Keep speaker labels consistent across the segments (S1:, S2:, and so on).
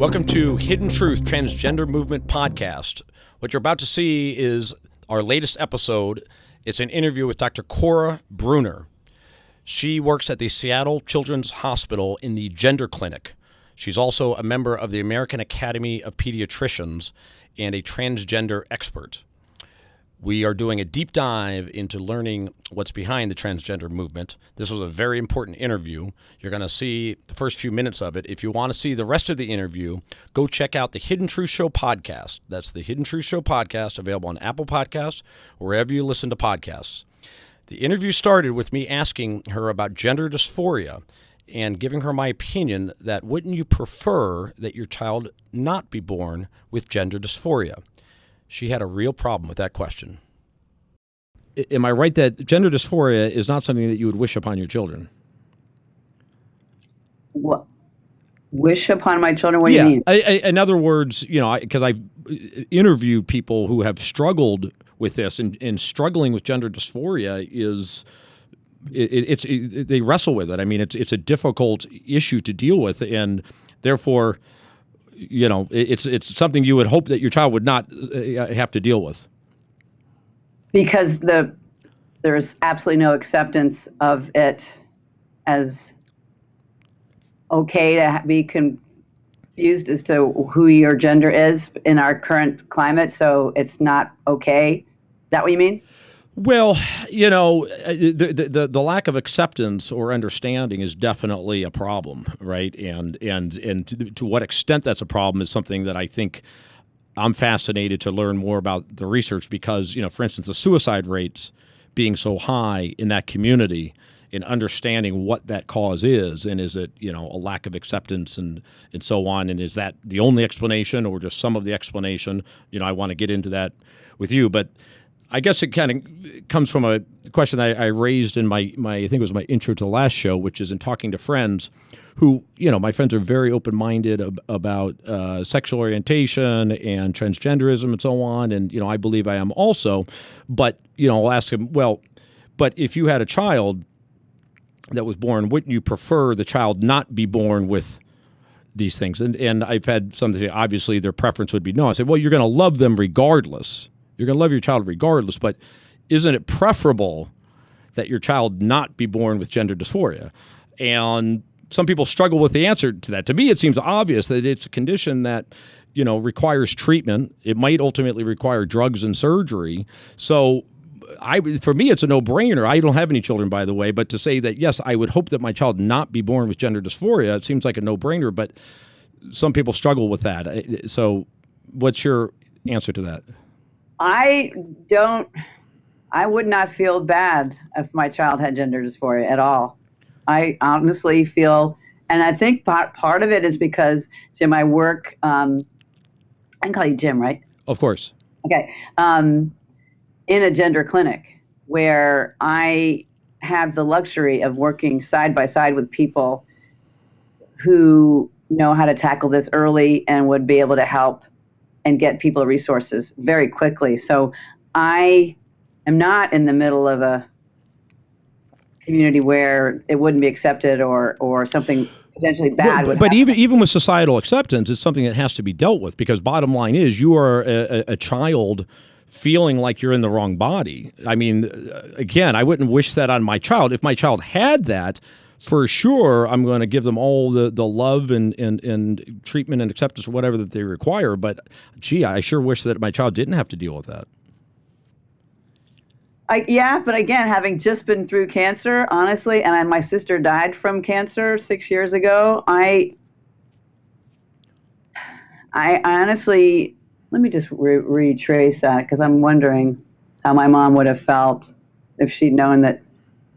S1: Welcome to Hidden Truth Transgender Movement Podcast. What you're about to see is our latest episode. It's an interview with Dr. Cora Breuner. She works at the Seattle Children's Hospital in the Gender Clinic. She's also a member of the American Academy of Pediatricians and a transgender expert. We are doing a deep dive into learning what's behind the transgender movement. This was a very important interview. You're going to see the first few minutes of it. If you want to see the rest of the interview, go check out the Hidden Truth Show podcast. That's the Hidden Truth Show podcast, available on Apple Podcasts, or wherever you listen to podcasts. The interview started with me asking her about gender dysphoria and giving her my opinion that wouldn't you prefer that your child not be born with gender dysphoria? She had a real problem with that question. Am I right that gender dysphoria is not something that you would wish upon your children?
S2: What? Wish upon my children? What do you mean?
S1: In other words, because I've interviewed people who have struggled with this, and struggling with gender dysphoria is, they wrestle with it. I mean, it's a difficult issue to deal with, and therefore, it's something you would hope that your child would not have to deal with.
S2: Because there's absolutely no acceptance of it as okay to be confused as to who your gender is in our current climate, so it's not okay. Is that what you mean?
S1: Well, the lack of acceptance or understanding is definitely a problem, right? And to what extent that's a problem is something that I think I'm fascinated to learn more about the research because, for instance, the suicide rates being so high in that community and understanding what that cause is, and is it, a lack of acceptance and so on, and is that the only explanation or just some of the explanation? I want to get into that with you, but I guess it kind of comes from a question I raised in my I think it was my intro to the last show, which is in talking to friends who, my friends are very open-minded about sexual orientation and transgenderism and so on. And, I believe I am also. But, I'll ask them, well, but if you had a child that was born, wouldn't you prefer the child not be born with these things? And I've had some say, obviously, their preference would be no. I said, well, you're going to love them regardless. You're going to love your child regardless, but isn't it preferable that your child not be born with gender dysphoria? And some people struggle with the answer to that. To me, it seems obvious that it's a condition that, requires treatment. It might ultimately require drugs and surgery. So for me, it's a no-brainer. I don't have any children, by the way, but to say that, yes, I would hope that my child not be born with gender dysphoria, it seems like a no-brainer, but some people struggle with that. So what's your answer to that?
S2: I would not feel bad if my child had gender dysphoria at all. I honestly feel, and I think part of it is because, Jim, I work, I can call you Jim, right?
S1: Of course.
S2: Okay. In a gender clinic where I have the luxury of working side by side with people who know how to tackle this early and would be able to help and get people resources very quickly. So I am not in the middle of a community where it wouldn't be accepted or something potentially bad would
S1: but
S2: happen.
S1: even with societal acceptance, it's something that has to be dealt with, because bottom line is you are a child feeling like you're in the wrong body. I mean, again, I wouldn't wish that on my child. If my child had that, for sure, I'm going to give them all the love and treatment and acceptance or whatever that they require. But, gee, I sure wish that my child didn't have to deal with that.
S2: Yeah, but again, having just been through cancer, honestly, and my sister died from cancer 6 years ago, I honestly, let me just retrace that, because I'm wondering how my mom would have felt if she'd known that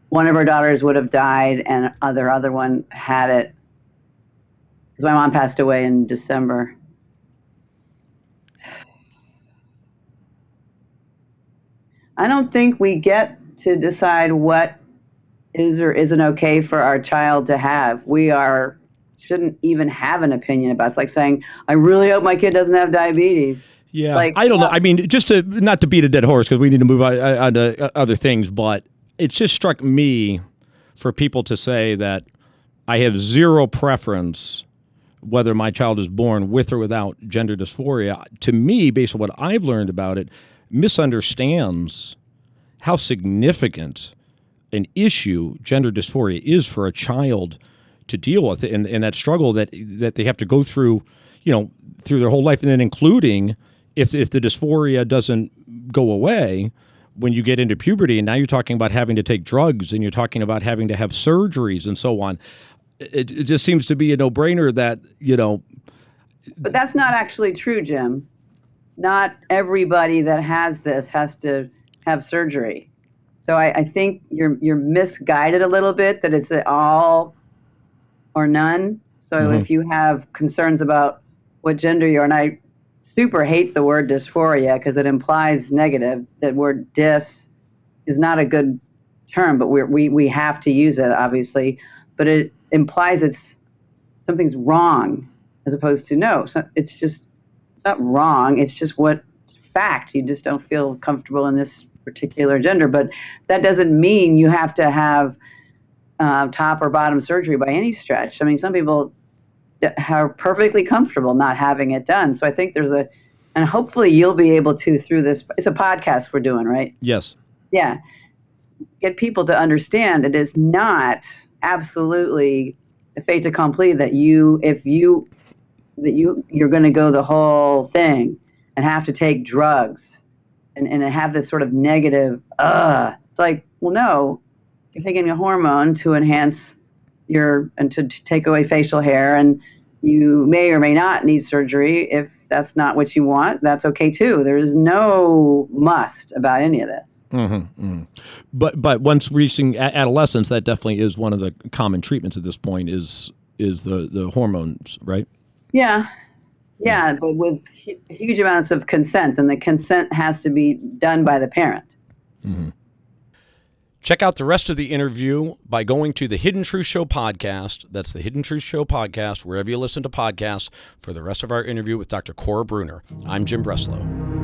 S2: one of her daughters would have died and the other one had it. Because my mom passed away in December. I don't think we get to decide what is or isn't okay for our child to have. Shouldn't even have an opinion about it. It's like saying, I really hope my kid doesn't have diabetes.
S1: Yeah, I don't know. I mean, not to beat a dead horse, because we need to move on to other things, but it just struck me for people to say that I have zero preference whether my child is born with or without gender dysphoria, to me, based on what I've learned about it, misunderstands how significant an issue gender dysphoria is for a child to deal with, and that struggle that they have to go through, through their whole life, and then including if the dysphoria doesn't go away when you get into puberty, and now you're talking about having to take drugs, and you're talking about having to have surgeries and so on. It just seems to be a no-brainer that,
S2: But that's not actually true, Jim. Not everybody that has this has to have surgery. So I think you're misguided a little bit, that it's all or none. So if you have concerns about what gender you are, and I super hate the word dysphoria because it implies negative. That word dys is not a good term, but we have to use it, obviously. But it implies something's wrong, as opposed to no. It's not wrong. It's just what fact. You just don't feel comfortable in this particular gender. But that doesn't mean you have to have top or bottom surgery by any stretch. I mean, some people are perfectly comfortable not having it done. So I think and hopefully you'll be able to, through this, it's a podcast we're doing, right?
S1: Yes.
S2: Yeah. Get people to understand it is not absolutely a fait accompli that you're going to go the whole thing and have to take drugs and have this sort of negative, it's like, well, no, you're taking a hormone to enhance and to take away facial hair, and you may or may not need surgery. If that's not what you want, that's okay too. There is no must about any of this.
S1: But once reaching adolescence, that definitely is one of the common treatments at this point is the hormones, right?
S2: Yeah, but with huge amounts of consent, and the consent has to be done by the parent.
S1: Check out the rest of the interview by going to the Hidden Truth Show podcast. That's the Hidden Truth Show podcast, wherever you listen to podcasts, for the rest of our interview with Dr. Cora Breuner. I'm Jim Breslow.